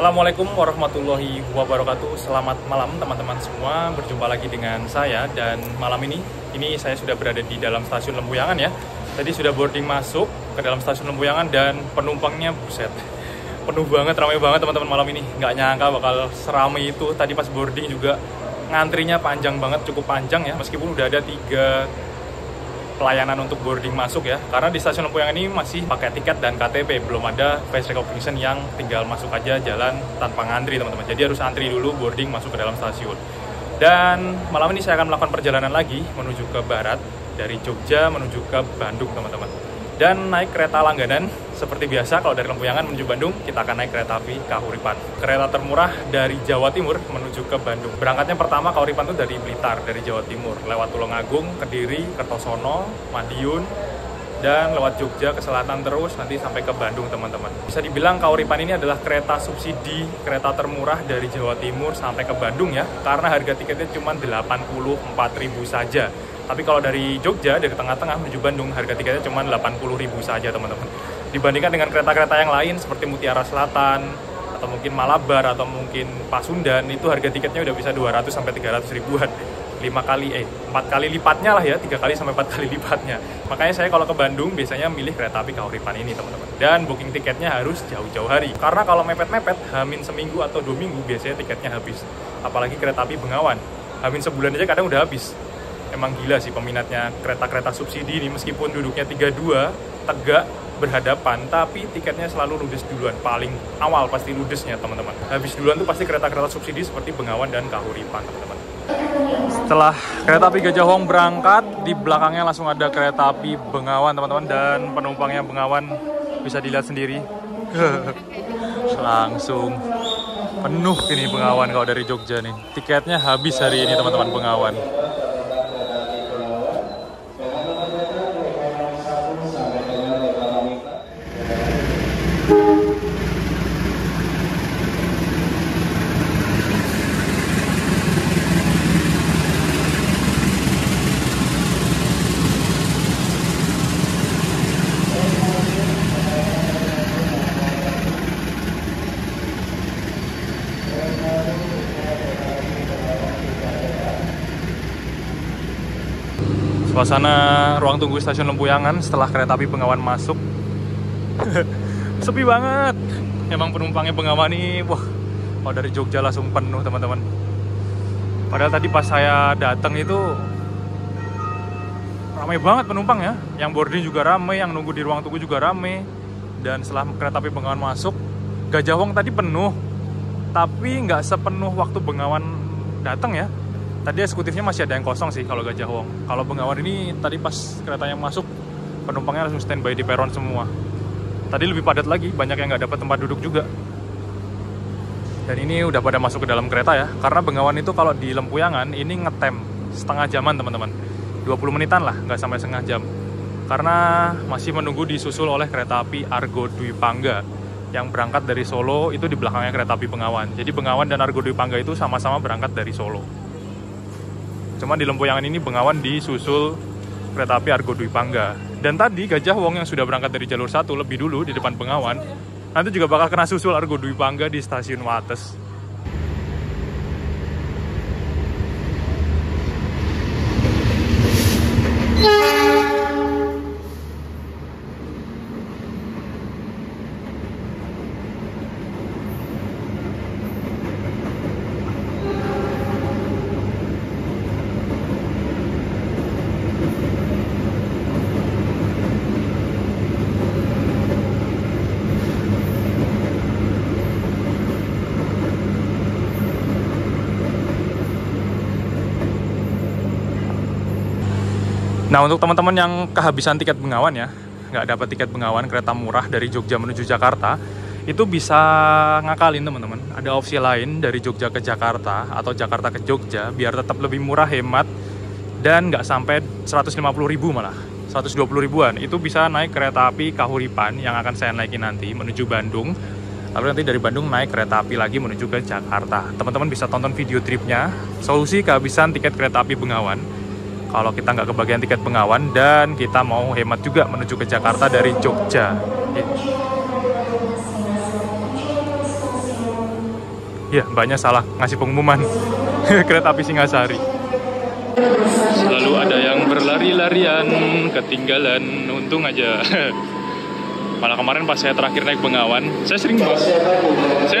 Assalamualaikum warahmatullahi wabarakatuh. Selamat malam teman-teman semua. Berjumpa lagi dengan saya. Dan malam ini saya sudah berada di dalam stasiun Lempuyangan ya. Tadi sudah boarding masuk ke dalam stasiun Lempuyangan dan penumpangnya buset, penuh banget, ramai banget teman-teman malam ini. Nggak nyangka bakal seramai itu. Tadi pas boarding juga ngantrinya panjang banget, cukup panjang ya. Meskipun udah ada 3 pelayanan untuk boarding masuk ya, karena di stasiun Lempuyangan ini masih pakai tiket dan KTP, belum ada face recognition yang tinggal masuk aja jalan tanpa ngantri teman-teman. Jadi harus antri dulu boarding masuk ke dalam stasiun. Dan malam ini saya akan melakukan perjalanan lagi menuju ke barat, dari Jogja menuju ke Bandung teman-teman. Dan naik kereta langganan seperti biasa. Kalau dari Lempuyangan menuju Bandung, kita akan naik kereta api Kahuripan, kereta termurah dari Jawa Timur menuju ke Bandung. Berangkatnya pertama Kahuripan itu dari Blitar, dari Jawa Timur, lewat Tulungagung, Kediri, Kertosono, Madiun, dan lewat Jogja ke selatan terus nanti sampai ke Bandung teman-teman. Bisa dibilang Kahuripan ini adalah kereta subsidi, kereta termurah dari Jawa Timur sampai ke Bandung ya, karena harga tiketnya cuma 84.000 saja. Tapi kalau dari Jogja, dari tengah-tengah menuju Bandung, harga tiketnya cuma 80.000 saja teman-teman. Dibandingkan dengan kereta-kereta yang lain seperti Mutiara Selatan, atau mungkin Malabar, atau mungkin Pasundan, itu harga tiketnya udah bisa 200 sampai 300 ribuan. 4 kali lipatnya lah ya, 3 kali sampai 4 kali lipatnya. Makanya saya kalau ke Bandung biasanya milih kereta api Kahuripan ini teman-teman. Dan booking tiketnya harus jauh-jauh hari. Karena kalau mepet-mepet, hamin seminggu atau 2 minggu biasanya tiketnya habis. Apalagi kereta api Bengawan, hamin sebulan aja kadang udah habis. Emang gila sih peminatnya kereta-kereta subsidi ini, meskipun duduknya 32, tegak, berhadapan, tapi tiketnya selalu ludes duluan. Paling awal pasti ludesnya teman-teman. Habis duluan tuh pasti kereta-kereta subsidi seperti Bengawan dan Kahuripan teman-teman. Setelah kereta api Gajah Wong berangkat, di belakangnya langsung ada kereta api Bengawan teman-teman, dan penumpangnya Bengawan bisa dilihat sendiri. Langsung penuh ini Bengawan kalau dari Jogja nih. Tiketnya habis hari ini teman-teman Bengawan. Suasana ruang tunggu stasiun Lempuyangan setelah kereta api Bengawan masuk. Sepi banget. Emang penumpangnya Bengawan nih, wah, kalau dari Jogja langsung penuh teman-teman. Padahal tadi pas saya datang itu ramai banget penumpang ya. Yang boarding juga ramai, yang nunggu di ruang tunggu juga ramai. Dan setelah kereta api Bengawan masuk, Gajah Wong tadi penuh. Tapi nggak sepenuh waktu Bengawan datang ya. Tadi eksekutifnya masih ada yang kosong sih kalau Gajah Wong. Kalau Bengawan ini tadi pas keretanya masuk, penumpangnya langsung standby di peron semua. Tadi lebih padat lagi, banyak yang nggak dapat tempat duduk juga. Dan ini udah pada masuk ke dalam kereta ya. Karena Bengawan itu kalau di Lempuyangan ini ngetem setengah jaman teman-teman. 20 menitan lah, nggak sampai setengah jam. Karena masih menunggu disusul oleh kereta api Argo Dwi Pangga yang berangkat dari Solo, itu di belakangnya kereta api Bengawan. Jadi Bengawan dan Argo Dwi Pangga itu sama-sama berangkat dari Solo. Cuma di Lempuyangan ini Bengawan disusul kereta api Argo Dwi Pangga. Dan tadi Gajah Wong yang sudah berangkat dari jalur 1 lebih dulu di depan Bengawan, nanti juga bakal kena susul Argo Dwi Pangga di stasiun Wates. Nah, untuk teman-teman yang kehabisan tiket Bengawan ya, nggak dapat tiket Bengawan kereta murah dari Jogja menuju Jakarta, itu bisa ngakalin teman-teman. Ada opsi lain dari Jogja ke Jakarta atau Jakarta ke Jogja biar tetap lebih murah, hemat, dan nggak sampai 150.000 malah, 120 ribuan. Itu bisa naik kereta api Kahuripan yang akan saya naikin nanti menuju Bandung. Lalu nanti dari Bandung naik kereta api lagi menuju ke Jakarta. Teman-teman bisa tonton video tripnya, solusi kehabisan tiket kereta api Bengawan. Kalau kita nggak kebagian tiket Bengawan dan kita mau hemat juga menuju ke Jakarta dari Jogja. Ya, mbaknya salah ngasih pengumuman. Kereta api Singasari. Selalu ada yang berlari-larian, ketinggalan, untung aja. Malah kemarin pas saya terakhir naik Bengawan, saya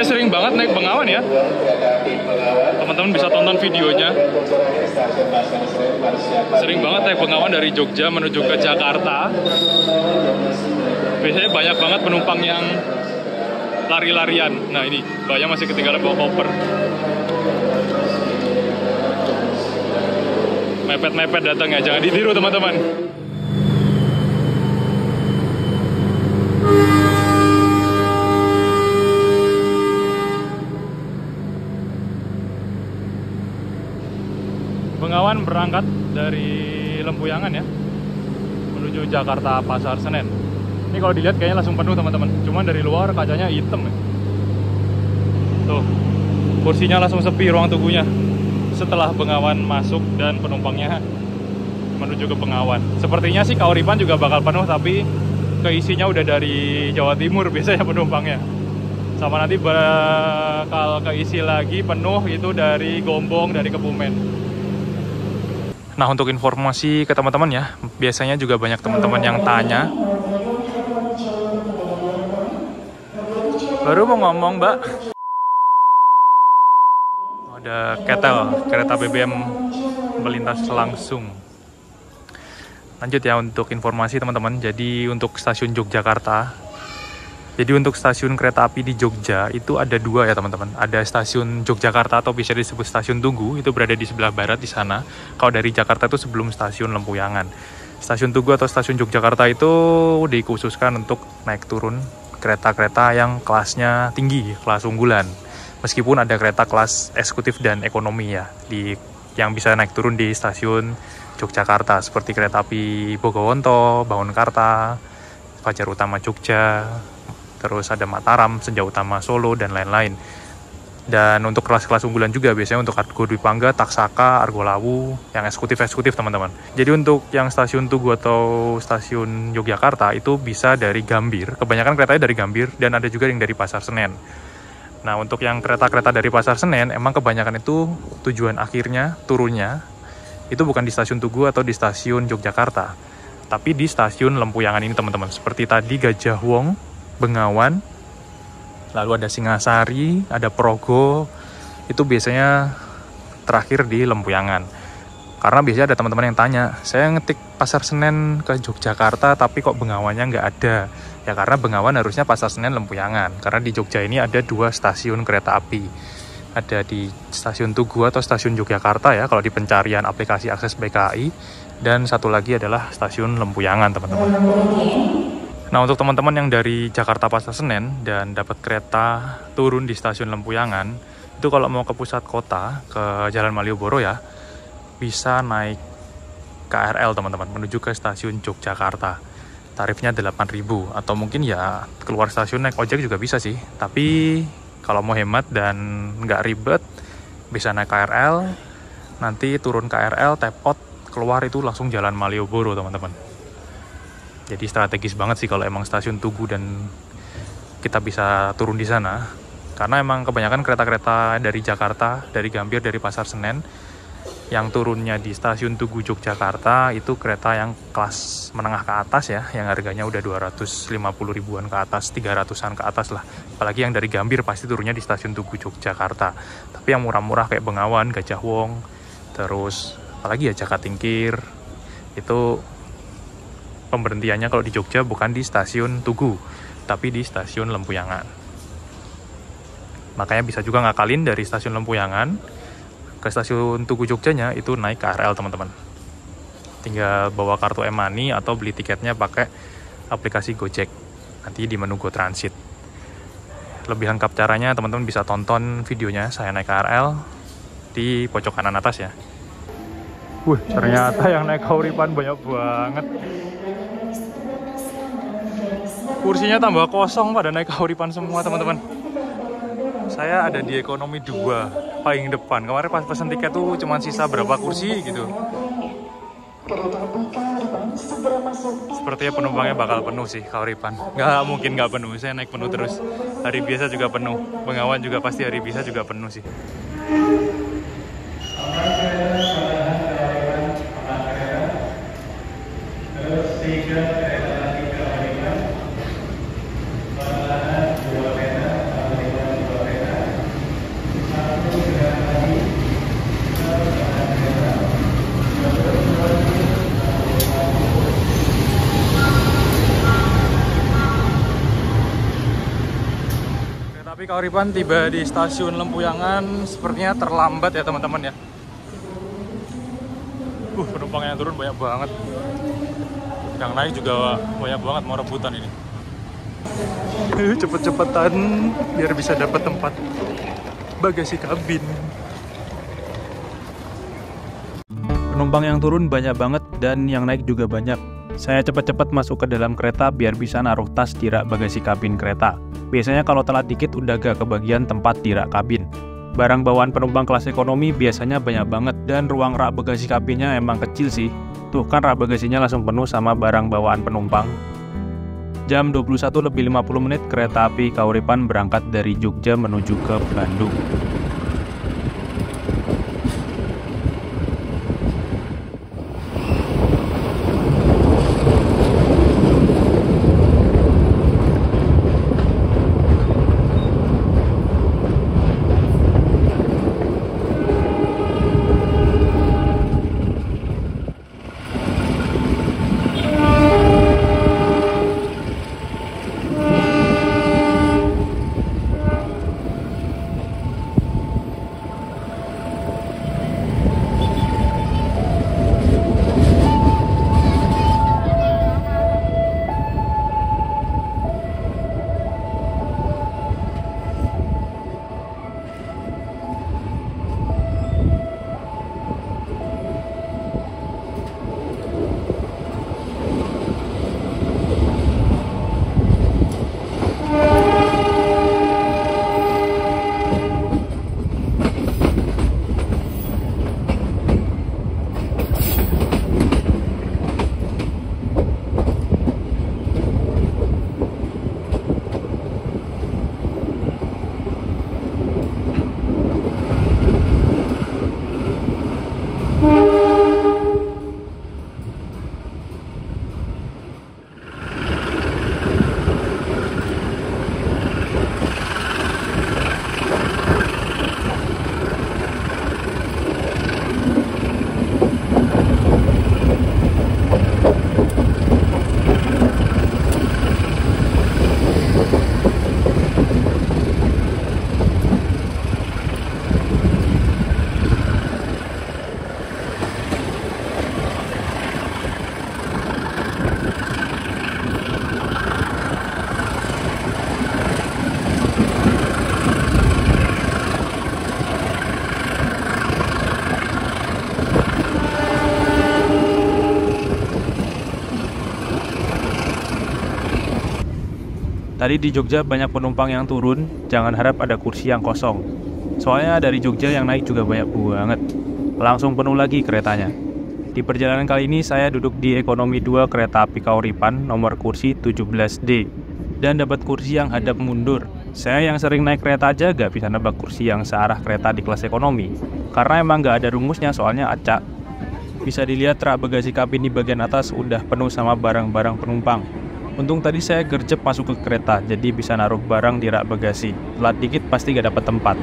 sering banget naik Bengawan ya. Teman-teman bisa tonton videonya. Sering banget naik Bengawan dari Jogja menuju ke Jakarta. Biasanya banyak banget penumpang yang lari-larian. Nah ini, mbaknya masih ketinggalan bawa koper. Mepet-mepet datang ya, jangan ditiru teman-teman. Bengawan berangkat dari Lempuyangan ya, menuju Jakarta Pasar Senen. Ini kalau dilihat kayaknya langsung penuh teman-teman. Cuman dari luar kacanya hitam ya. Tuh, kursinya langsung sepi ruang tunggunya. Setelah Bengawan masuk dan penumpangnya menuju ke Bengawan. Sepertinya sih Kauripan juga bakal penuh, tapi keisinya udah dari Jawa Timur biasanya penumpangnya. Sama nanti bakal keisi lagi penuh itu dari Gombong, dari Kebumen. Nah, untuk informasi ke teman-teman ya, biasanya juga banyak teman-teman yang tanya. Baru mau ngomong, Mbak. Ada Ketel, kereta BBM melintas langsung. Lanjut ya untuk informasi teman-teman. Jadi untuk stasiun Yogyakarta, jadi untuk stasiun kereta api di Jogja itu ada dua ya teman-teman. Ada stasiun Yogyakarta atau bisa disebut stasiun Tugu, itu berada di sebelah barat di sana. Kalau dari Jakarta itu sebelum stasiun Lempuyangan. Stasiun Tugu atau stasiun Yogyakarta itu dikhususkan untuk naik turun kereta-kereta yang kelasnya tinggi, kelas unggulan. Meskipun ada kereta kelas eksekutif dan ekonomi ya, yang bisa naik turun di stasiun Yogyakarta seperti kereta api Bogowonto, Bangunkarta, Fajar Utama Jogja, terus ada Mataram, Senja Utama Solo, dan lain-lain. Dan untuk kelas-kelas unggulan juga biasanya untuk Argo Dwi Pangga, Taksaka, Argo Lawu, yang eksekutif-eksekutif teman-teman. Jadi untuk yang stasiun Tugu atau stasiun Yogyakarta itu bisa dari Gambir, kebanyakan keretanya dari Gambir, dan ada juga yang dari Pasar Senen. Nah untuk yang kereta-kereta dari Pasar Senen, emang kebanyakan itu tujuan akhirnya, turunnya, itu bukan di stasiun Tugu atau di stasiun Yogyakarta, tapi di stasiun Lempuyangan ini teman-teman. Seperti tadi Gajah Wong, Bengawan, lalu ada Singasari, ada Progo, itu biasanya terakhir di Lempuyangan. Karena biasanya ada teman-teman yang tanya, saya ngetik Pasar Senen ke Yogyakarta tapi kok Bengawannya nggak ada. Ya karena Bengawan harusnya Pasar Senen Lempuyangan, karena di Jogja ini ada dua stasiun kereta api. Ada di stasiun Tugu atau stasiun Yogyakarta ya, kalau di pencarian aplikasi akses BKI, dan satu lagi adalah stasiun Lempuyangan teman-teman. Nah untuk teman-teman yang dari Jakarta Pasar Senen dan dapat kereta turun di stasiun Lempuyangan, itu kalau mau ke pusat kota, ke Jalan Malioboro ya, bisa naik KRL teman-teman, menuju ke stasiun Yogyakarta. Tarifnya 8.000, atau mungkin ya keluar stasiun naik ojek juga bisa sih. Tapi kalau mau hemat dan nggak ribet, bisa naik KRL, nanti turun KRL, tepot, keluar itu langsung Jalan Malioboro teman-teman. Jadi strategis banget sih kalau emang stasiun Tugu dan kita bisa turun di sana. Karena emang kebanyakan kereta-kereta dari Jakarta, dari Gambir, dari Pasar Senen, yang turunnya di stasiun Tugu Yogyakarta itu kereta yang kelas menengah ke atas ya, yang harganya udah 250 ribuan ke atas, 300-an ke atas lah. Apalagi yang dari Gambir pasti turunnya di stasiun Tugu Yogyakarta. Tapi yang murah-murah kayak Bengawan, Gajah Wong, terus apalagi ya Jakatingkir, itu pemberhentiannya kalau di Jogja bukan di stasiun Tugu, tapi di stasiun Lempuyangan. Makanya bisa juga ngakalin dari stasiun Lempuyangan ke stasiun Tugu Jogjanya itu naik KRL teman-teman. Tinggal bawa kartu e-money atau beli tiketnya pakai aplikasi Gojek. Nanti di menu Go Transit. Lebih lengkap caranya teman-teman bisa tonton videonya saya naik KRL di pojok kanan atas ya. Wih, ternyata yang naik Kauripan banyak banget. Kursinya tambah kosong pada naik Kauripan semua teman-teman. Saya ada di ekonomi 2 paling depan. Kemarin pas pesen tiket tuh cuma sisa berapa kursi gitu. Sepertinya penumpangnya bakal penuh sih Kauripan. Nggak mungkin nggak penuh, saya naik penuh terus. hari biasa juga penuh. Bengawan juga pasti hari biasa juga penuh sih. Tapi Kauripan tiba di stasiun Lempuyangan sepertinya terlambat ya teman-teman ya. Penumpang yang turun banyak banget. Yang naik juga banyak banget, mau rebutan ini. Cepet-cepetan biar bisa dapat tempat bagasi kabin. Penumpang yang turun banyak banget dan yang naik juga banyak. Saya cepat-cepat masuk ke dalam kereta biar bisa naruh tas di rak bagasi kabin kereta. Biasanya kalau telat dikit udah gak kebagian tempat di rak kabin. Barang bawaan penumpang kelas ekonomi biasanya banyak banget dan ruang rak bagasi kabinnya emang kecil sih. Tuh kan rak bagasinya langsung penuh sama barang bawaan penumpang. Jam 21:50 kereta api Kauripan berangkat dari Jogja menuju ke Bandung. Tadi di Jogja banyak penumpang yang turun, jangan harap ada kursi yang kosong. Soalnya dari Jogja yang naik juga banyak banget. Langsung penuh lagi keretanya. Di perjalanan kali ini saya duduk di ekonomi 2 kereta api Kauripan nomor kursi 17D. Dan dapat kursi yang hadap mundur. Saya yang sering naik kereta aja gak bisa nebak kursi yang searah kereta di kelas ekonomi. Karena emang gak ada rumusnya soalnya acak. Bisa dilihat rak bagasi kabin di bagian atas udah penuh sama barang-barang penumpang. Untung tadi saya gercep masuk ke kereta, jadi bisa naruh barang di rak bagasi. Telat dikit pasti gak dapat tempat.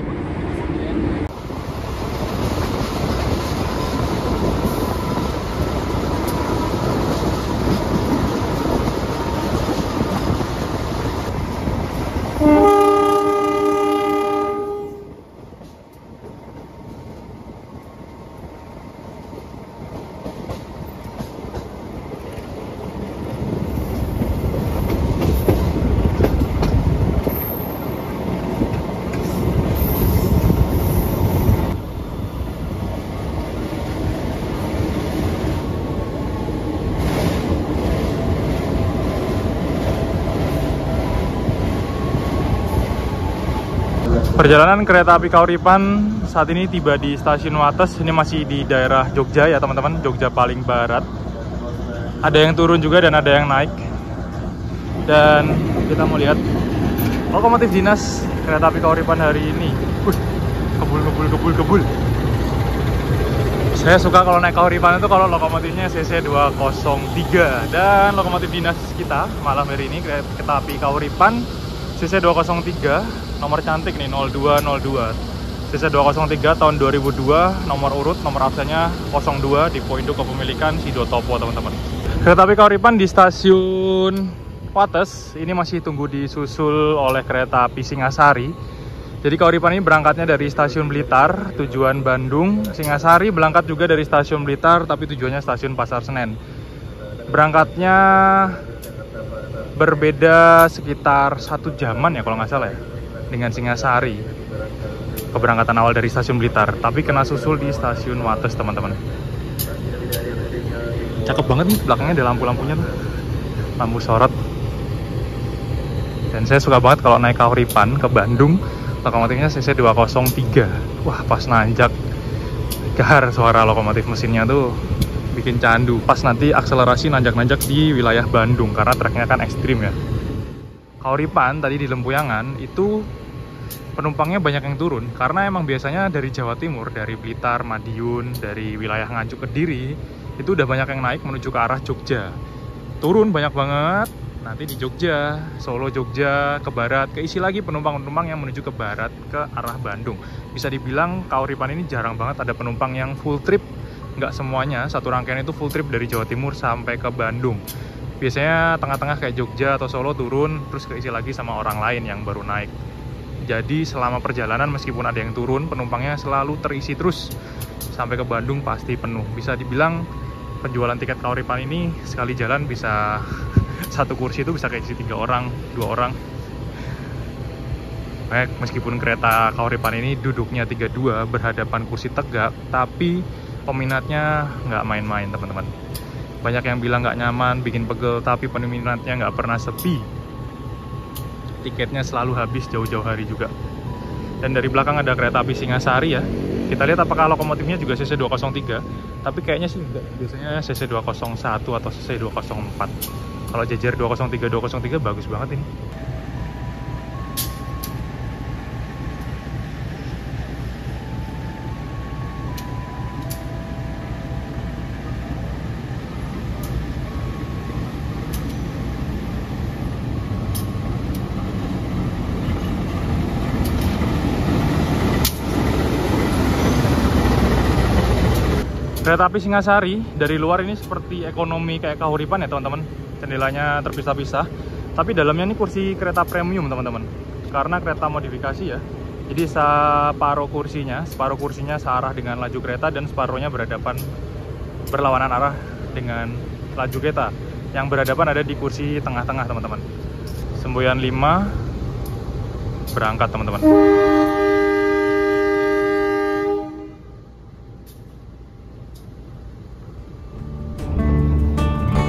Perjalanan kereta api Kauripan saat ini tiba di stasiun Wates. Ini masih di daerah Jogja ya teman-teman, Jogja paling barat. Ada yang turun juga dan ada yang naik. Dan kita mau lihat Lokomotif dinas kereta api Kauripan hari ini. Kebul. Saya suka kalau naik Kauripan itu kalau lokomotifnya CC 203. Dan lokomotif dinas kita malam hari ini kereta api Kauripan CC 203. Nomor cantik nih 0202. CC 203 tahun 2002, nomor urut, nomor absennya 02 di poin kepemilikan Sido Topo, teman-teman. Kereta api Kauripan di stasiun Wates ini masih tunggu disusul oleh kereta api Singasari. Jadi Kauripan ini berangkatnya dari stasiun Blitar, tujuan Bandung. Singasari berangkat juga dari stasiun Blitar, tapi tujuannya stasiun Pasar Senen. Berangkatnya berbeda sekitar 1 jaman ya kalau nggak salah ya, dengan Singasari. Keberangkatan awal dari stasiun Blitar, tapi kena susul di stasiun Wates, teman-teman. Cakep banget nih, belakangnya ada lampu-lampunya tuh, lampu sorot. Dan saya suka banget kalau naik Kauripan ke Bandung, lokomotifnya CC 203. Wah, pas nanjak, gar suara lokomotif mesinnya tuh bikin candu. Pas nanti akselerasi nanjak-nanjak di wilayah Bandung, karena treknya kan ekstrim ya. Kauripan tadi di Lempuyangan itu penumpangnya banyak yang turun karena emang biasanya dari Jawa Timur, dari Blitar, Madiun, dari wilayah Nganjuk, Kediri itu udah banyak yang naik menuju ke arah Jogja. Turun banyak banget. Nanti di Jogja, Solo, Jogja, ke barat, keisi lagi penumpang-penumpang yang menuju ke barat ke arah Bandung. Bisa dibilang Kauripan ini jarang banget ada penumpang yang full trip. Nggak semuanya, satu rangkaian itu full trip dari Jawa Timur sampai ke Bandung. Biasanya tengah-tengah kayak Jogja atau Solo turun, terus keisi lagi sama orang lain yang baru naik. Jadi selama perjalanan meskipun ada yang turun, penumpangnya selalu terisi terus. Sampai ke Bandung pasti penuh. Bisa dibilang penjualan tiket Kauripan ini sekali jalan bisa satu kursi itu bisa keisi 3 orang, 2 orang. Meskipun kereta Kauripan ini duduknya 32 berhadapan kursi tegak, tapi peminatnya nggak main-main, teman-teman. Banyak yang bilang nggak nyaman, bikin pegel, tapi peminatnya nggak pernah sepi. Tiketnya selalu habis jauh-jauh hari juga. Dan dari belakang ada kereta api Singasari ya. Kita lihat apakah lokomotifnya juga CC 203. Tapi kayaknya sih enggak. Biasanya CC 201 atau CC 204. Kalau jejer 203 bagus banget ini. Kereta api Singasari dari luar ini seperti ekonomi kayak Kauripan ya, teman-teman. Jendelanya terpisah-pisah, tapi dalamnya ini kursi kereta premium, teman-teman. Karena kereta modifikasi ya. Jadi separuh kursinya searah dengan laju kereta dan separuhnya berlawanan arah dengan laju kereta. Yang berhadapan ada di kursi tengah-tengah, teman-teman. Semboyan 5 berangkat, teman-teman.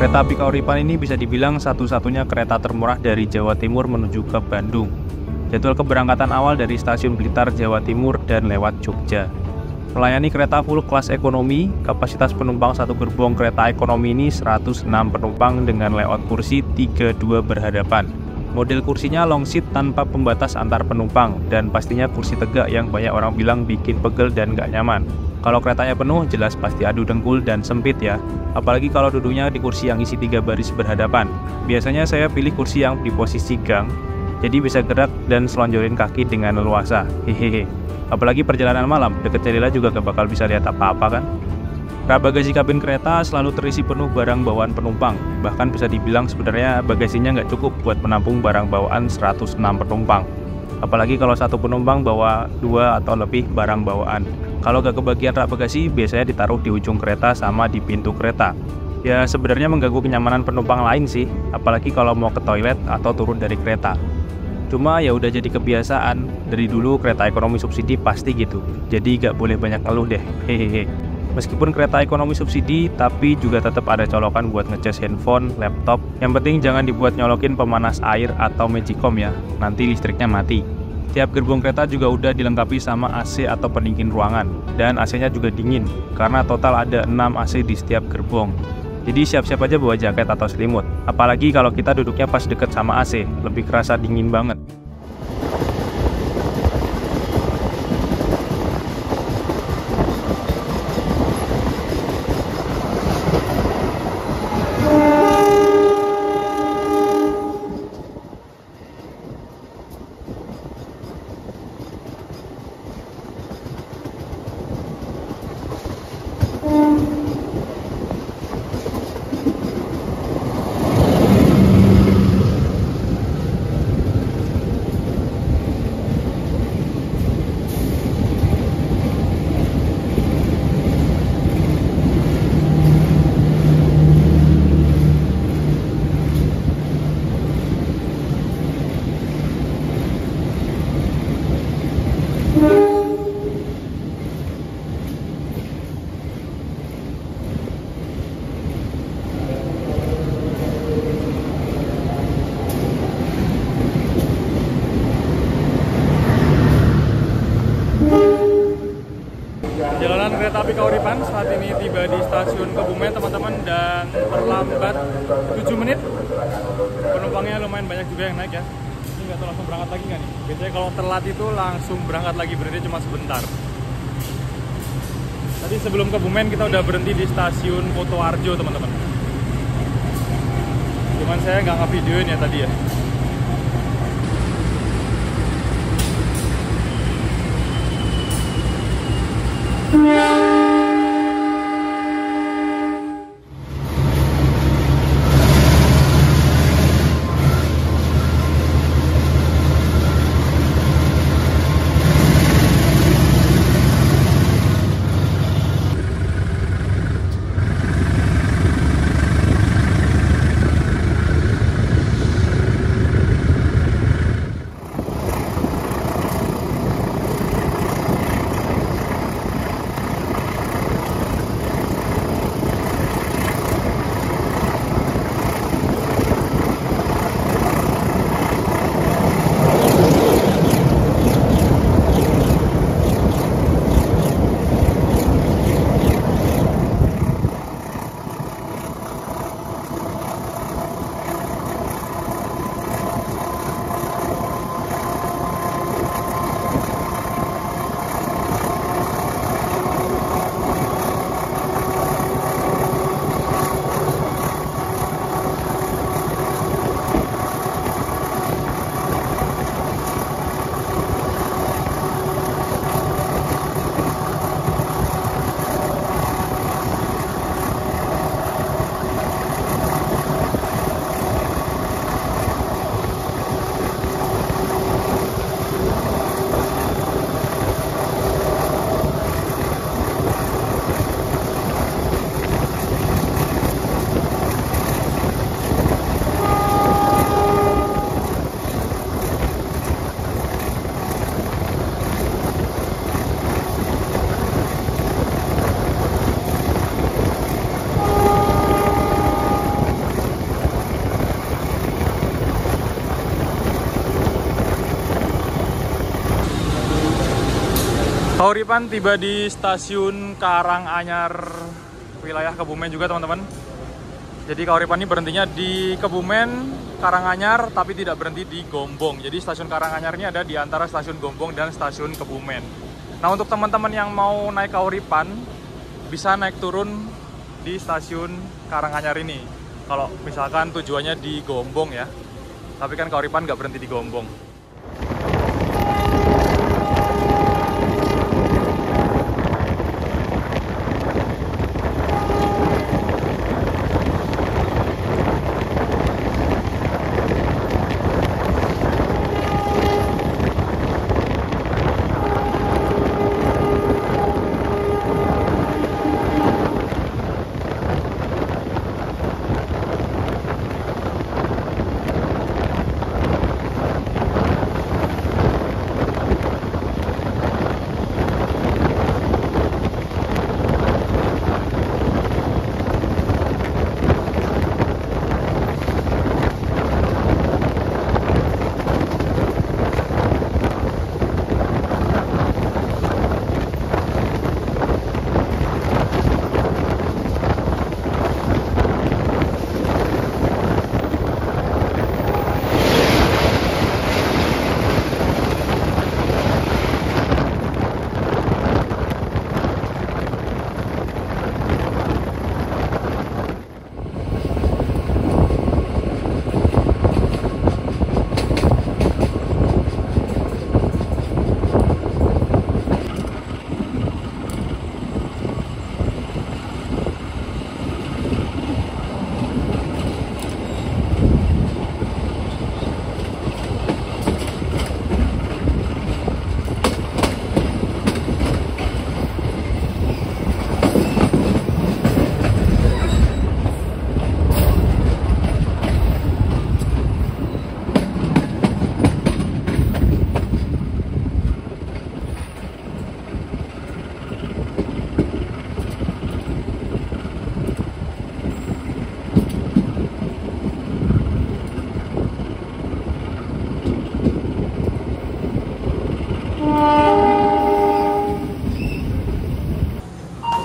Kereta api Kauripan ini bisa dibilang satu-satunya kereta termurah dari Jawa Timur menuju ke Bandung. Jadwal keberangkatan awal dari stasiun Blitar, Jawa Timur dan lewat Jogja. Melayani kereta full kelas ekonomi, kapasitas penumpang satu gerbong kereta ekonomi ini 106 penumpang dengan layout kursi 32 berhadapan. Model kursinya long seat tanpa pembatas antar penumpang, dan pastinya kursi tegak yang banyak orang bilang bikin pegel dan nggak nyaman. Kalau keretanya penuh, jelas pasti adu dengkul dan sempit ya. Apalagi kalau duduknya di kursi yang isi 3 baris berhadapan. Biasanya saya pilih kursi yang di posisi gang, jadi bisa gerak dan selonjorin kaki dengan leluasa. Hehehe. Apalagi perjalanan malam, deket jendela juga gak bakal bisa lihat apa-apa kan. Rak bagasi kabin kereta selalu terisi penuh barang bawaan penumpang. Bahkan bisa dibilang sebenarnya bagasinya nggak cukup buat menampung barang bawaan 106 penumpang. Apalagi kalau satu penumpang bawa 2 atau lebih barang bawaan. Kalau gak kebagian rak bagasi, biasanya ditaruh di ujung kereta sama di pintu kereta. Ya sebenarnya mengganggu kenyamanan penumpang lain sih, apalagi kalau mau ke toilet atau turun dari kereta. Cuma ya udah jadi kebiasaan, dari dulu kereta ekonomi subsidi pasti gitu. Jadi gak boleh banyak ngeluh deh, hehehe. Meskipun kereta ekonomi subsidi, tapi juga tetap ada colokan buat ngecas handphone, laptop. Yang penting jangan dibuat nyolokin pemanas air atau magicom ya, nanti listriknya mati. Tiap gerbong kereta juga udah dilengkapi sama AC atau pendingin ruangan, dan AC-nya juga dingin, karena total ada 6 AC di setiap gerbong. Jadi siap-siap aja bawa jaket atau selimut, apalagi kalau kita duduknya pas deket sama AC, lebih kerasa dingin banget. stasiun Kebumen teman-teman, dan terlambat 7 menit. Penumpangnya lumayan banyak juga yang naik ya. Ini nggak tahu langsung berangkat lagi nggak nih? Biasanya kalau telat itu langsung berangkat lagi, berarti cuma sebentar. Tadi sebelum Kebumen kita udah berhenti di stasiun Kotoarjo teman-teman. Cuman saya nggak ngevideoin ya tadi ya. Kauripan tiba di stasiun Karanganyar, wilayah Kebumen juga teman-teman. Jadi Kauripan ini berhentinya di Kebumen, Karanganyar, tapi tidak berhenti di Gombong. Jadi stasiun Karanganyar ini ada di antara stasiun Gombong dan stasiun Kebumen. Nah, untuk teman-teman yang mau naik Kauripan, bisa naik turun di stasiun Karanganyar ini. Kalau misalkan tujuannya di Gombong ya. Tapi kan Kauripan nggak berhenti di Gombong.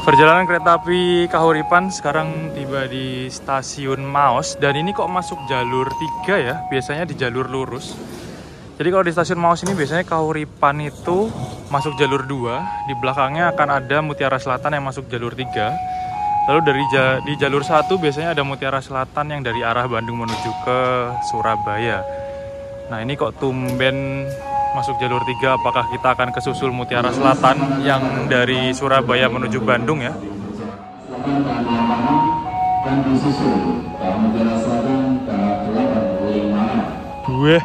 Perjalanan kereta api Kahuripan sekarang tiba di stasiun Maos, dan ini kok masuk jalur 3 ya, biasanya di jalur lurus. Jadi kalau di stasiun Maos ini biasanya Kahuripan itu masuk jalur 2, di belakangnya akan ada Mutiara Selatan yang masuk jalur 3. Lalu di jalur 1 biasanya ada Mutiara Selatan yang dari arah Bandung menuju ke Surabaya. Nah ini kok tumben masuk jalur 3, apakah kita akan kesusul Mutiara Selatan yang dari Surabaya menuju Bandung ya? Dan disusul Mutiara Selatan Weh,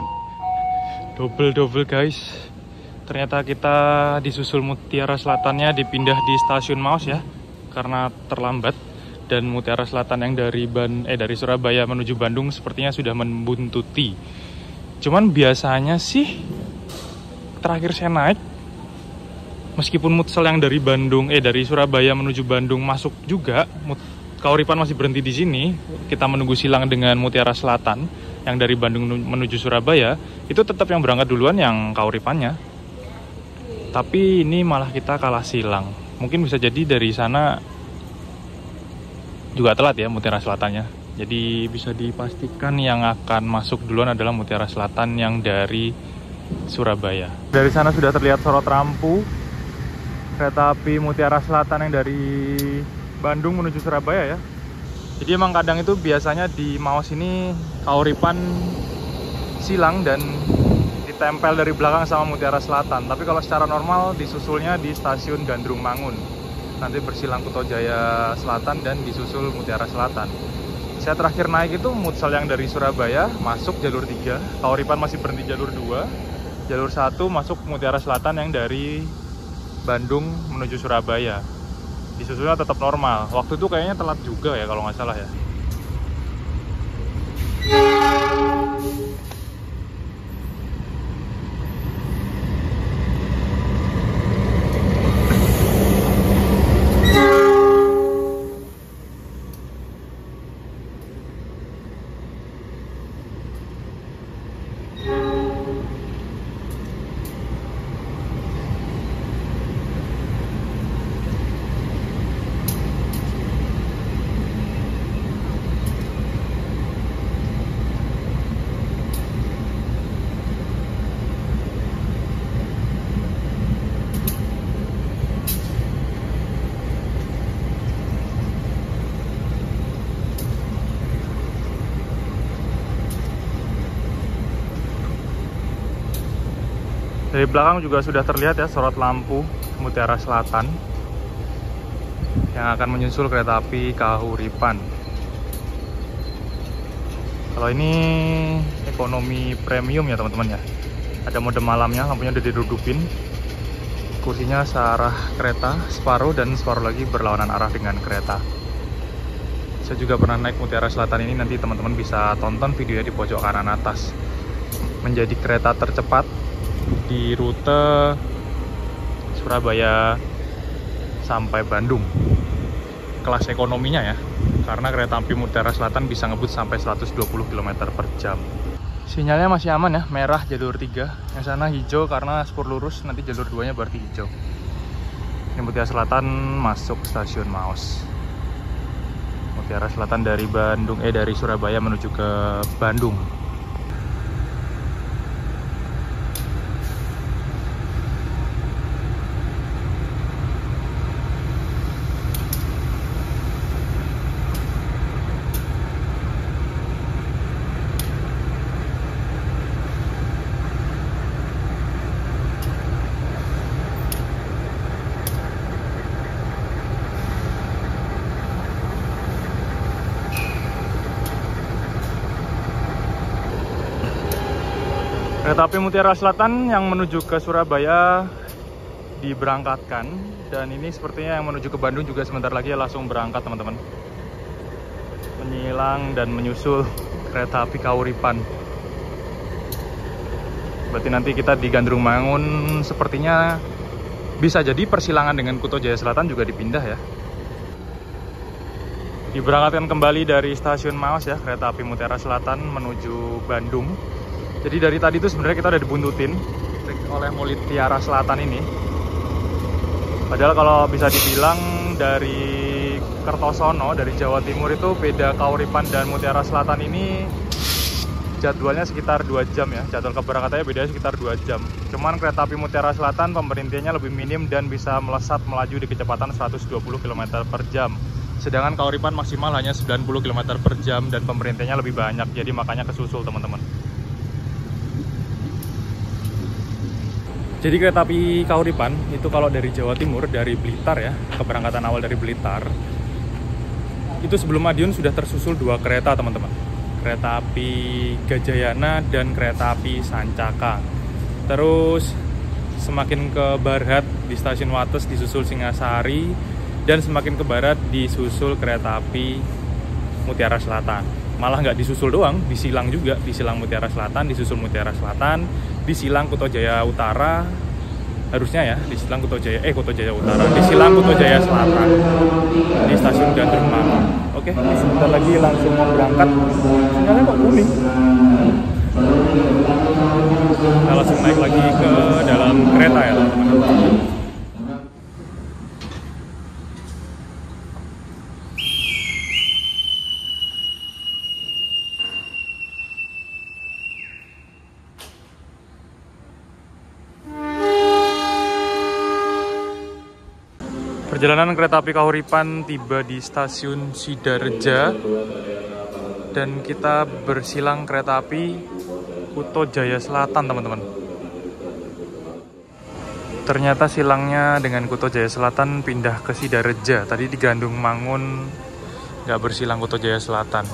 double guys. Ternyata kita disusul Mutiara Selatannya dipindah di stasiun Maos ya, karena terlambat. Dan Mutiara Selatan yang dari Surabaya menuju Bandung sepertinya sudah membuntuti. Cuman biasanya sih terakhir saya naik, meskipun Mutsel yang dari Surabaya menuju Bandung masuk juga, Kahuripan masih berhenti di sini. Kita menunggu silang dengan Mutiara Selatan yang dari Bandung menuju Surabaya, itu tetap yang berangkat duluan yang Kahuripannya. Tapi ini malah kita kalah silang. Mungkin bisa jadi dari sana juga telat ya Mutiara Selatannya. Jadi bisa dipastikan yang akan masuk duluan adalah Mutiara Selatan yang dari Surabaya. Dari sana sudah terlihat sorot lampu kereta api Mutiara Selatan yang dari Bandung menuju Surabaya ya. Jadi emang kadang itu biasanya di Maos ini Kahuripan silang dan ditempel dari belakang sama Mutiara Selatan. Tapi kalau secara normal disusulnya di stasiun Gandrung Mangun. Nanti bersilang Kutojaya Selatan dan disusul Mutiara Selatan. Saya terakhir naik itu Mutsel yang dari Surabaya masuk jalur 3, Kahuripan masih berhenti jalur 2. Jalur 1 masuk Mutiara Selatan yang dari Bandung menuju Surabaya. Disusulnya tetap normal. Waktu itu kayaknya telat juga ya kalau nggak salah ya. Dari belakang juga sudah terlihat ya sorot lampu Mutiara Selatan yang akan menyusul kereta api Kahuripan. Kalau ini ekonomi premium ya teman-teman ya. Ada mode malamnya, lampunya udah didudupin. Kursinya searah kereta, separuh dan separuh lagi berlawanan arah dengan kereta. Saya juga pernah naik Mutiara Selatan ini, nanti teman-teman bisa tonton videonya di pojok kanan atas. Menjadi kereta tercepat di rute Surabaya sampai Bandung. Kelas ekonominya ya, karena kereta api Mutiara Selatan bisa ngebut sampai 120 km per jam. Sinyalnya masih aman ya, merah jalur 3, yang sana hijau karena spur lurus, nanti jalur 2 nya berarti hijau. Ini Mutiara Selatan masuk stasiun Maos. Mutiara Selatan dari dari Surabaya menuju ke Bandung. Kereta api Mutiara Selatan yang menuju ke Surabaya diberangkatkan, dan ini sepertinya yang menuju ke Bandung juga sebentar lagi langsung berangkat teman-teman. Menyilang dan menyusul kereta api Kahuripan. Berarti nanti kita di Gandrung Mangun sepertinya bisa jadi persilangan dengan Kutojaya Selatan juga dipindah ya. Diberangkatkan kembali dari stasiun Maos ya, kereta api Mutiara Selatan menuju Bandung. Jadi dari tadi itu sebenarnya kita udah dibuntutin oleh Mutiara Selatan ini. Padahal kalau bisa dibilang yang dari Kertosono, dari Jawa Timur itu beda Kauripan dan Mutiara Selatan ini jadwalnya sekitar 2 jam ya. Jadwal keberangkatannya beda sekitar 2 jam. Cuman kereta api Mutiara Selatan pemberhentiannya lebih minim dan bisa melesat melaju di kecepatan 120 km per jam. Sedangkan Kauripan maksimal hanya 90 km per jam dan pemberhentiannya lebih banyak. Jadi makanya kesusul teman-teman. Jadi kereta api Kauripan itu kalau dari Jawa Timur, dari Blitar ya, keberangkatan awal dari Blitar, itu sebelum Madiun sudah tersusul 2 kereta teman-teman. Kereta api Gajayana dan kereta api Sancaka. Terus semakin ke barat di stasiun Wates disusul Singasari, dan semakin ke barat disusul kereta api Mutiara Selatan. Malah nggak disusul doang, disilang juga, disilang Mutiara Selatan, disusul Mutiara Selatan, disilang Kutojaya Utara, harusnya ya, disilang Kutojaya Utara, disilang Kutojaya Selatan di stasiun Gandrung Mangun. Oke, sebentar lagi langsung mau berangkat. Sinyalnya kok kuning? Kita langsung naik lagi ke dalam kereta ya teman-teman. Perjalanan kereta api Kauripan tiba di stasiun Sidareja dan kita bersilang kereta api Kutojaya Selatan teman-teman. Ternyata silangnya dengan Kutojaya Selatan pindah ke Sidareja. Tadi di Gandrung Mangun nggak bersilang Kutojaya Selatan.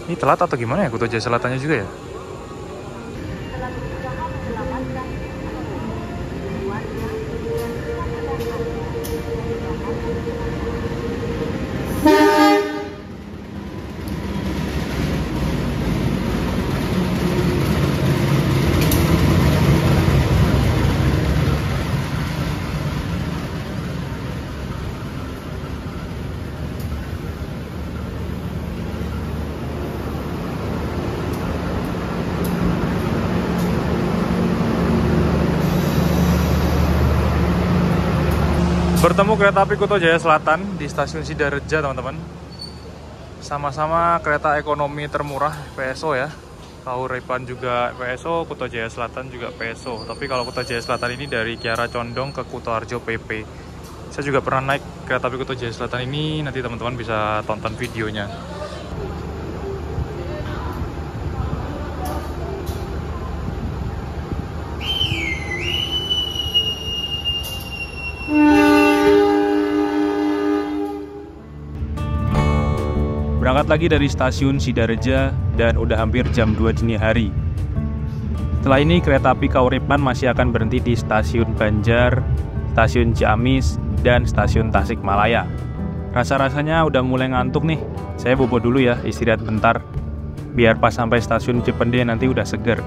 Ini telat atau gimana ya Kutojaya Selatannya juga ya? Bertemu kereta api Kutojaya Selatan di stasiun Sidareja teman-teman. Sama-sama kereta ekonomi termurah PSO ya. Kauripan juga PSO, Kutojaya Selatan juga PSO. Tapi kalau Kutojaya Selatan ini dari Kiara Condong ke Kutoarjo PP. Saya juga pernah naik kereta api Kutojaya Selatan ini, nanti teman-teman bisa tonton videonya. Berangkat lagi dari stasiun Sidareja dan udah hampir jam 2 dini hari. Setelah ini kereta api Kauripan masih akan berhenti di stasiun Banjar, stasiun Ciamis, dan stasiun Tasikmalaya. Rasa-rasanya udah mulai ngantuk nih. Saya bobo dulu ya, istirahat bentar. Biar pas sampai stasiun Cipende nanti udah seger.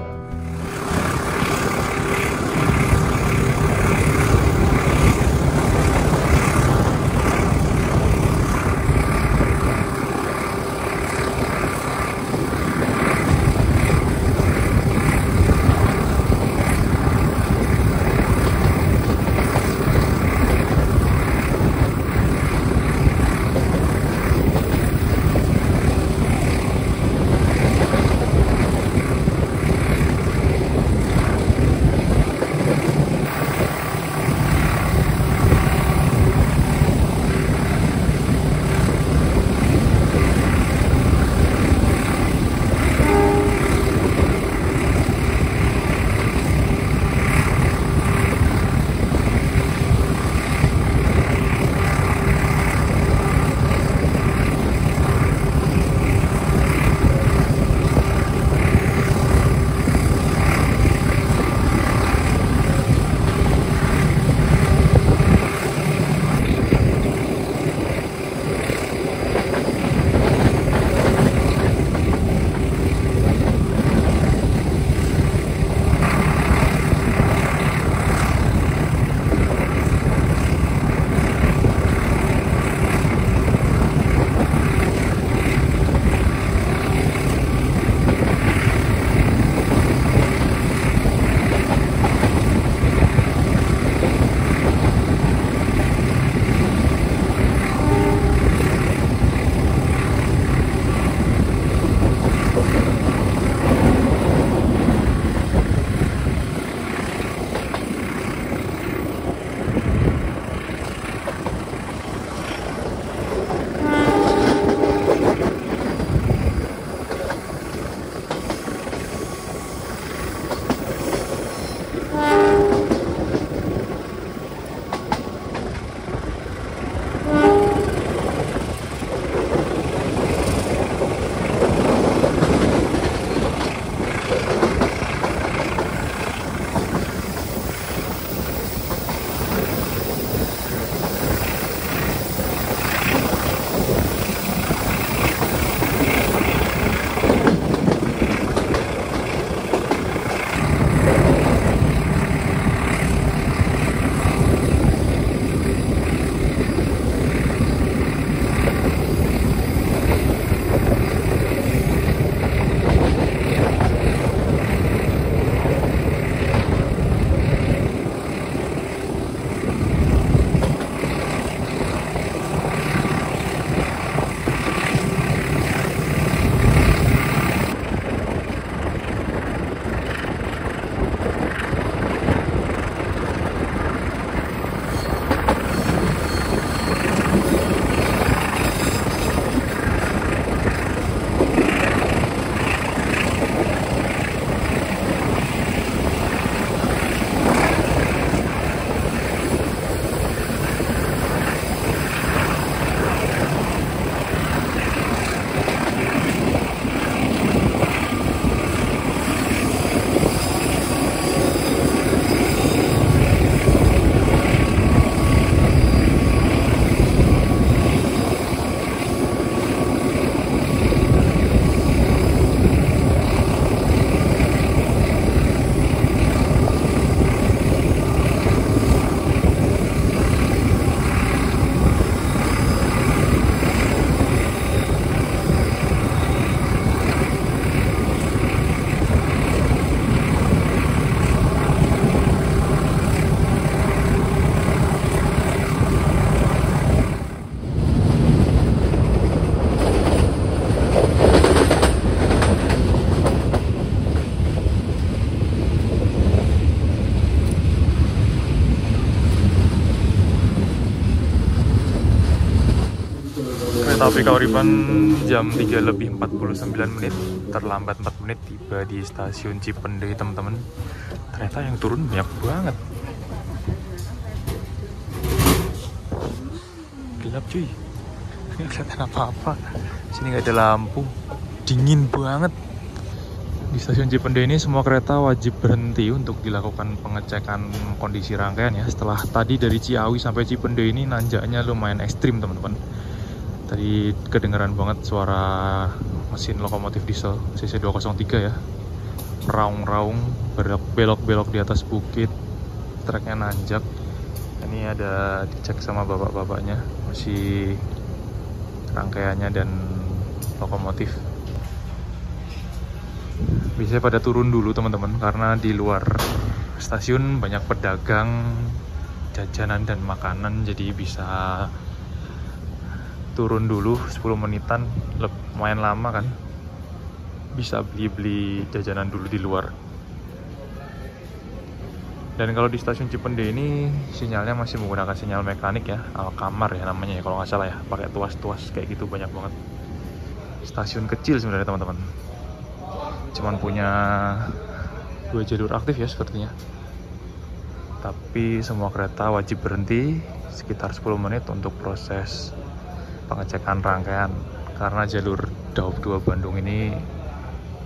Kereta api Kauripan jam 3:49, terlambat 4 menit tiba di stasiun Cipendei, teman-teman. Ternyata yang turun banyak banget. Gelap cuy, nggak kelihatan apa-apa. Sini nggak ada lampu, dingin banget. Di stasiun Cipendei ini semua kereta wajib berhenti untuk dilakukan pengecekan kondisi rangkaian ya. Setelah tadi dari Ciawi sampai Cipendei ini nanjaknya lumayan ekstrim, teman-teman. Tadi kedengeran banget suara mesin lokomotif diesel CC203 ya, raung-raung, belok-belok di atas bukit, treknya nanjak. Ini ada dicek sama bapak-bapaknya, masih rangkaiannya dan lokomotif. Biasanya pada turun dulu teman-teman, karena di luar stasiun banyak pedagang jajanan dan makanan, jadi bisa turun dulu 10 menitan, lumayan lama kan, bisa beli-beli jajanan dulu di luar. Dan kalau di stasiun Cipendei ini sinyalnya masih menggunakan sinyal mekanik ya, Alkamar ya namanya ya kalau nggak salah ya, pakai tuas-tuas kayak gitu, banyak banget. Stasiun kecil sebenarnya teman-teman, cuman punya 2 jalur aktif ya sepertinya. Tapi semua kereta wajib berhenti sekitar 10 menit untuk proses pengecekan rangkaian, karena jalur Daup 2 Bandung ini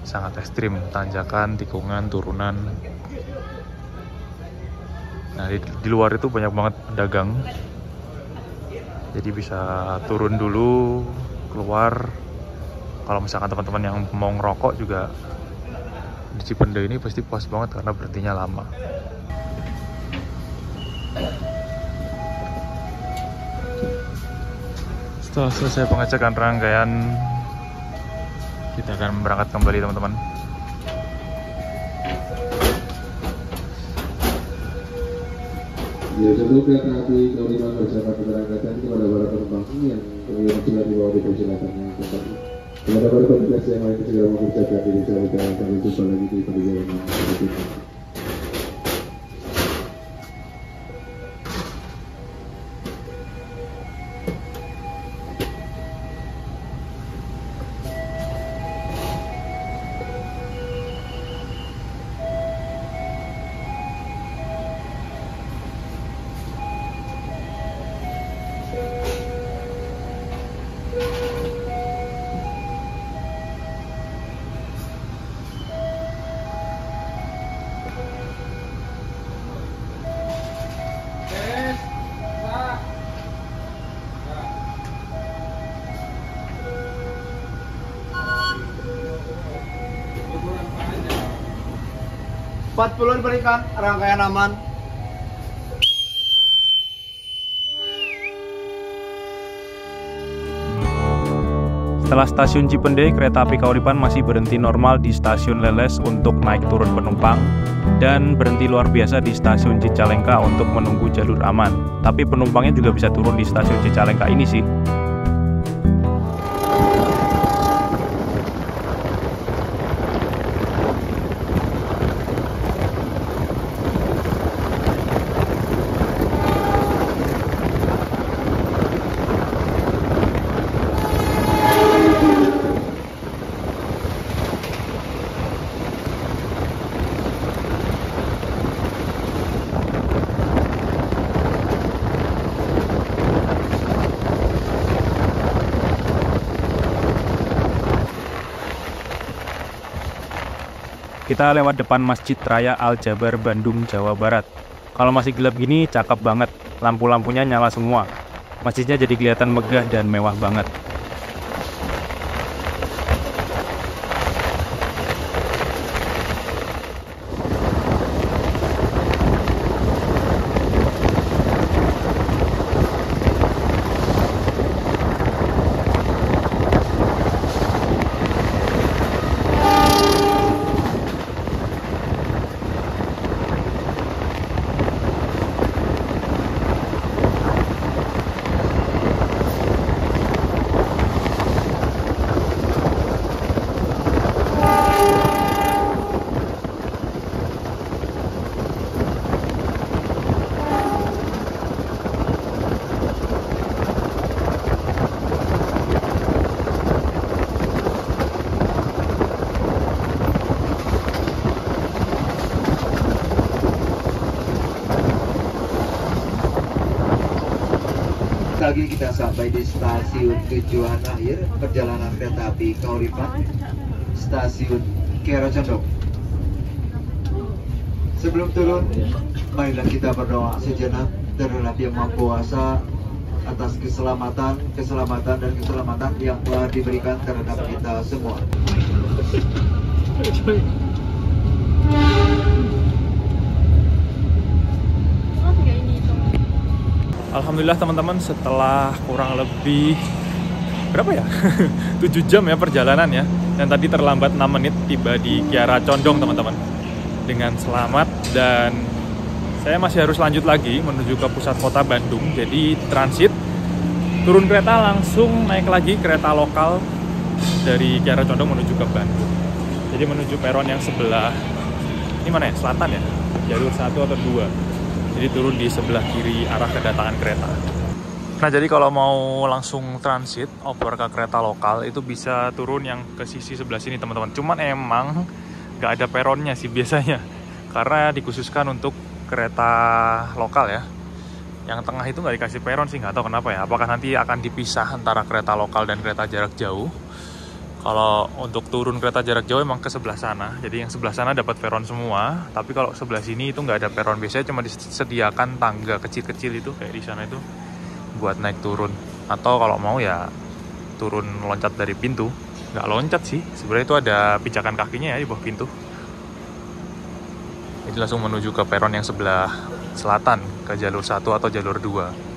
sangat ekstrim, tanjakan, tikungan, turunan. Nah di luar itu banyak banget pedagang, jadi bisa turun dulu, keluar. Kalau misalkan teman-teman yang mau ngerokok juga di Cipendei ini pasti puas banget karena berhentinya lama. Setelah selesai pengecekan rangkaian, kita akan berangkat kembali teman-teman. Ya, sebelum kereta api Kauripan bersama keberangkatan kepada para penumpang yang kemudian sudah dibawa di perjalanan yang kembali. Kepada para petugas yang lain segera mempersiapkan diri saya, sampai jumpa lagi di perjalanan berikutnya. Puluhan berikan rangkaian aman. Setelah stasiun Cipendei, kereta api Kauripan masih berhenti normal di stasiun Leles untuk naik turun penumpang, dan berhenti luar biasa di stasiun Cicalengka untuk menunggu jalur aman. Tapi penumpangnya juga bisa turun di stasiun Cicalengka ini sih. Kita lewat depan Masjid Raya Al-Jabar, Bandung, Jawa Barat. Kalau masih gelap gini, cakep banget. Lampu-lampunya nyala semua. Masjidnya jadi kelihatan megah dan mewah banget. lagi kita sampai di stasiun tujuan akhir perjalanan kereta api Kauripan, stasiun Kiara Condong. Sebelum turun, marilah kita berdoa sejenak terhadap Yang Maha Kuasa atas keselamatan yang telah diberikan terhadap kita semua. Alhamdulillah teman-teman, setelah kurang lebih berapa ya 7 jam ya perjalanan ya, dan tadi terlambat 6 menit tiba di Kiara Condong teman-teman dengan selamat. Dan saya masih harus lanjut lagi menuju ke pusat kota Bandung, jadi transit, turun kereta langsung naik lagi kereta lokal dari Kiara Condong menuju ke Bandung. Jadi menuju peron yang sebelah ini mana ya, selatan ya, jalur 1 atau 2. Jadi turun di sebelah kiri arah kedatangan kereta. Nah, jadi kalau mau langsung transit over ke kereta lokal itu bisa turun yang ke sisi sebelah sini teman-teman. Cuman emang nggak ada peronnya sih biasanya, karena dikhususkan untuk kereta lokal ya. Yang tengah itu nggak dikasih peron sih, nggak tahu kenapa ya. Apakah nanti akan dipisah antara kereta lokal dan kereta jarak jauh? Kalau untuk turun kereta jarak jauh emang ke sebelah sana, jadi yang sebelah sana dapat peron semua. Tapi kalau sebelah sini itu nggak ada peron, biasanya cuma disediakan tangga kecil-kecil itu kayak di sana itu buat naik turun. Atau kalau mau ya turun loncat dari pintu, nggak loncat sih, sebenarnya itu ada pijakan kakinya ya di bawah pintu. Jadi langsung menuju ke peron yang sebelah selatan ke jalur 1 atau jalur 2.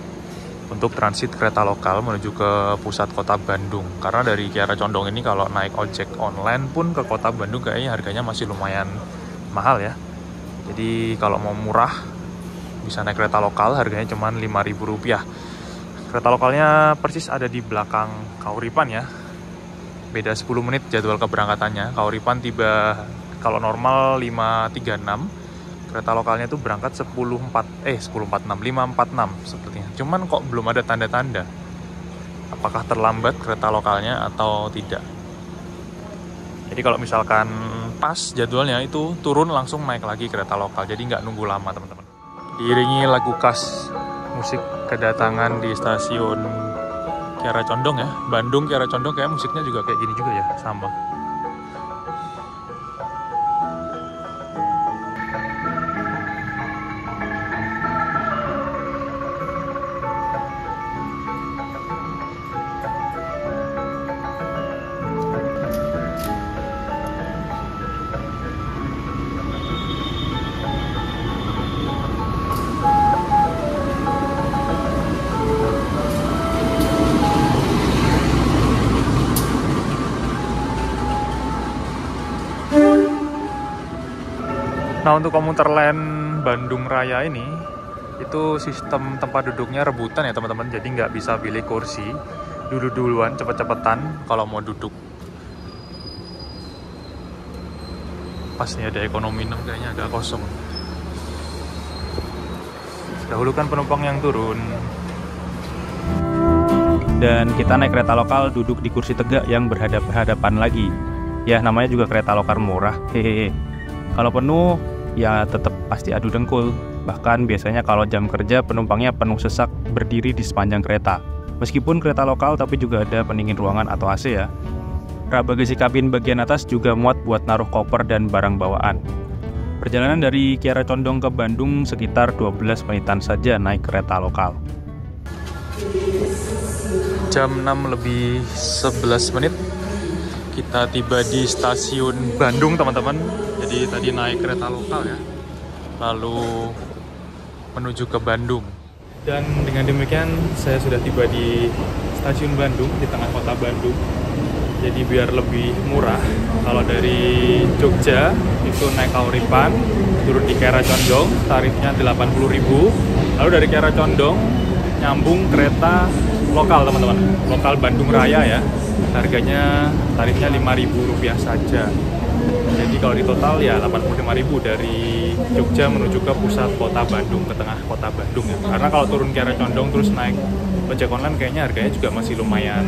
Untuk transit kereta lokal menuju ke pusat kota Bandung. Karena dari Kiara Condong ini kalau naik ojek online pun ke kota Bandung kayaknya harganya masih lumayan mahal ya. Jadi kalau mau murah bisa naik kereta lokal, harganya cuma Rp5.000. Kereta lokalnya persis ada di belakang Kauripan ya. Beda 10 menit jadwal keberangkatannya. Kauripan tiba kalau normal 5.36. Kereta lokalnya itu berangkat 5.46 sepertinya. Cuman kok belum ada tanda-tanda apakah terlambat kereta lokalnya atau tidak. Jadi kalau misalkan pas jadwalnya itu turun langsung naik lagi kereta lokal, jadi nggak nunggu lama teman-teman. Diiringi lagu khas musik kedatangan di stasiun Kiara Condong ya, Bandung Kiara Condong, kayak musiknya juga kayak gini juga ya, sama. Nah, untuk komuter lain Bandung Raya ini, itu sistem tempat duduknya rebutan ya teman-teman. Jadi nggak bisa pilih kursi, duduk duluan cepet-cepetan kalau mau duduk. Pas nih ada ekonomi 6 kayaknya agak kosong. Dahulukan penumpang yang turun. Dan kita naik kereta lokal duduk di kursi tegak yang berhadapan lagi. Ya, namanya juga kereta lokal murah. Hehehe. Kalau penuh ya tetap pasti adu dengkul. Bahkan biasanya kalau jam kerja penumpangnya penuh sesak berdiri di sepanjang kereta. Meskipun kereta lokal tapi juga ada pendingin ruangan atau AC ya. Rak bagasi kabin bagian atas juga muat buat naruh koper dan barang bawaan. Perjalanan dari Kiara Condong ke Bandung sekitar 12 menitan saja naik kereta lokal. Jam 6:11 kita tiba di stasiun Bandung teman-teman. Jadi tadi naik kereta lokal ya, lalu menuju ke Bandung. Dan dengan demikian saya sudah tiba di stasiun Bandung, di tengah kota Bandung. Jadi biar lebih murah, kalau dari Jogja itu naik Kauripan, turun di Kiara Condong, tarifnya 80.000. Lalu dari Kiara Condong nyambung kereta lokal teman-teman, lokal Bandung Raya ya, harganya tarifnya Rp5.000 saja. Jadi kalau di total ya 85.000 dari Jogja menuju ke pusat kota Bandung, ke tengah kota Bandung ya. Karena kalau turun Kiara Condong terus naik ojek online kayaknya harganya juga masih lumayan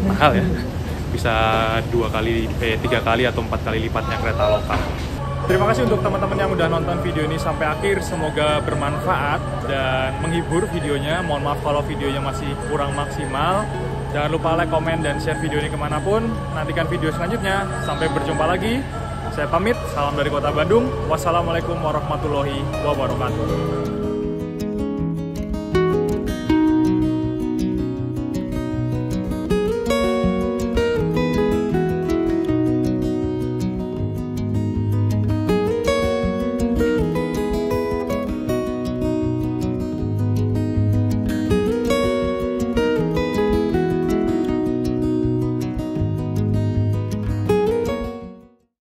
mahal ya. Bisa 3 kali atau 4 kali lipatnya kereta lokal. Terima kasih untuk teman-teman yang udah nonton video ini sampai akhir. Semoga bermanfaat dan menghibur videonya. Mohon maaf kalau videonya masih kurang maksimal. Jangan lupa like, komen, dan share video ini kemanapun. Nantikan video selanjutnya. Sampai berjumpa lagi. Saya pamit. Salam dari Kota Bandung. Wassalamualaikum warahmatullahi wabarakatuh.